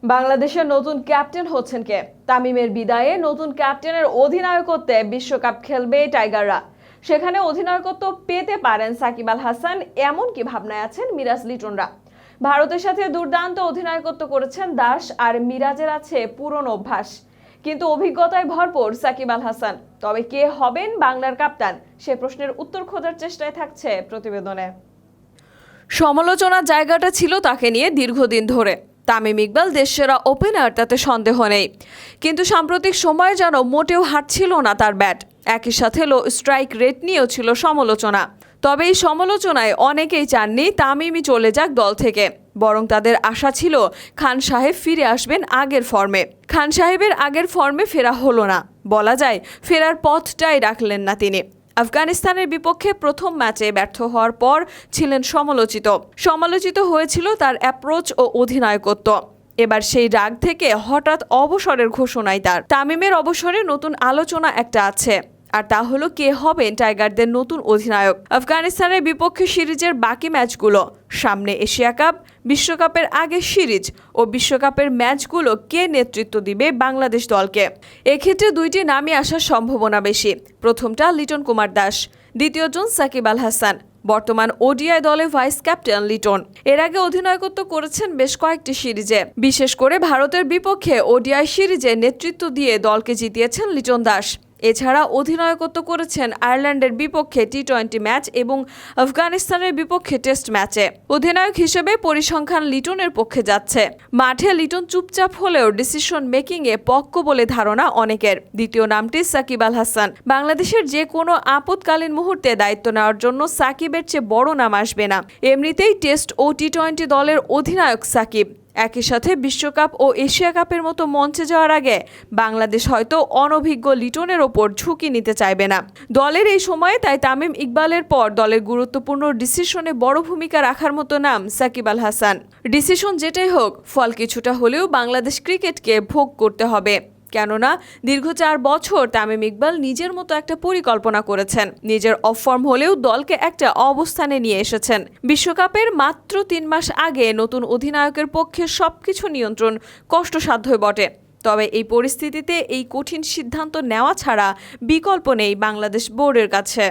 বাংলাদেশের নতুন ক্যাপ্টেন হচ্ছেন কে? তামিমের বিদায়ে নতুন ক্যাপ্টেনের অধিনায়কত্বে বিশ্বকাপ খেলবে টাইগাররা। সেখানে অধিনায়কত্ব পেতে পারেন সাকিব আল হাসান, এমন কি ভাবনায় আছেন মিরাজ লিটনরা। ভারতের সাথে দুর্দান্ত অধিনায়কত্ব করেছেন দাস, আর মিরাজের আছে পুরনো অভ্যাস, কিন্তু অভিজ্ঞতায় ভরপুর সাকিব আল হাসান। তবে কে হবেন বাংলার কাপ্তান, সে প্রশ্নের উত্তর খোঁজার চেষ্টায় থাকছে প্রতিবেদনে। সমালোচনার জায়গাটা ছিল তাকে নিয়ে দীর্ঘদিন ধরে। তামিম ইকবাল দেশসেরা ওপেনার, তাতে সন্দেহ নেই, কিন্তু সাম্প্রতিক সময়ে যেন মোটেও হাঁটছিল না তার ব্যাট। একই সাথে লো স্ট্রাইক রেট নিয়েও ছিল সমালোচনা। তবে এই সমালোচনায় অনেকেই চাননি তামিমই চলে যাক দল থেকে, বরং তাদের আশা ছিল খান সাহেব ফিরে আসবেন আগের ফর্মে। খান সাহেবের আগের ফর্মে ফেরা হলো না, বলা যায় ফেরার পথটাই রাখলেন না তিনি। আফগানিস্তানের বিপক্ষে প্রথম ম্যাচে ব্যর্থ হওয়ার পর ছিলেন সমালোচিত হয়েছিল তার অ্যাপ্রোচ ও অধিনায়কত্ব। এবার সেই রাগ থেকে হঠাৎ অবসরের ঘোষণায় তার। তামিমের অবসরে নতুন আলোচনা একটা আছে, আর তা হলো কে হবেন টাইগারদের নতুন অধিনায়ক। আফগানিস্তানের বিপক্ষে সিরিজের বাকি ম্যাচগুলো, সামনে এশিয়া কাপ, বিশ্বকাপের আগে সিরিজ ও বিশ্বকাপের ম্যাচগুলো কে নেতৃত্ব দিবে বাংলাদেশ দলকে? এক্ষেত্রে দুইটি নামই আসার সম্ভাবনা বেশি। প্রথমটা লিটন কুমার দাস, দ্বিতীয়জন সাকিব আল হাসান। বর্তমান ওডিআই দলে ভাইস ক্যাপ্টেন লিটন। এর আগে অধিনায়কত্ব করেছেন বেশ কয়েকটি সিরিজে, বিশেষ করে ভারতের বিপক্ষে ওডিআই সিরিজে নেতৃত্ব দিয়ে দলকে জিতিয়েছেন লিটন দাস। এছাড়া অধিনায়কত্ব করেছেন আয়ারল্যান্ডের বিপক্ষে টি-20 ম্যাচ এবং আফগানিস্তানের বিপক্ষে টেস্ট ম্যাচে। অধিনায়ক হিসেবে পরিসংখ্যান লিটনের পক্ষে যাচ্ছে। মাঠে লিটন চুপচাপ হলেও ডিসিশন মেকিংয়ে পক্ক বলে ধারণা অনেকের। দ্বিতীয় নামটি সাকিব আল হাসান। বাংলাদেশের যে কোনো আপৎকালীন মুহূর্তে দায়িত্ব নেওয়ার জন্য সাকিবের চেয়ে বড় নাম আসবে না। এমনিতেই টেস্ট ও টি-20 দলের অধিনায়ক সাকিব। একই সাথে বিশ্বকাপ ও এশিয়া কাপের মতো মঞ্চে যাওয়ার আগে বাংলাদেশ হয়তো অনভিজ্ঞ লিটনের ওপর ঝুঁকি নিতে চাইবে না দলের এই সময়ে। তাই তামিম ইকবালের পর দলের গুরুত্বপূর্ণ ডিসিশনে বড় ভূমিকা রাখার মতো নাম সাকিব আল হাসান। ডিসিশন যেটাই হোক, ফল কিছুটা হলেও বাংলাদেশ ক্রিকেটকে ভোগ করতে হবে। কেননা দীর্ঘ 4 বছর তামিম ইকবাল নিজের মতো একটা পরিকল্পনা করেছেন। নিজের অফ ফর্ম হলেও দলকে একটা অবস্থানে নিয়ে এসেছেন। বিশ্বকাপের মাত্র 3 মাস আগে নতুন অধিনায়কের পক্ষে সবকিছু নিয়ন্ত্রণ কষ্টসাধ্যই বটে। তবে এই পরিস্থিতিতে এই কঠিন সিদ্ধান্ত নেওয়া ছাড়া বিকল্প নেই বাংলাদেশ বোর্ডের কাছে।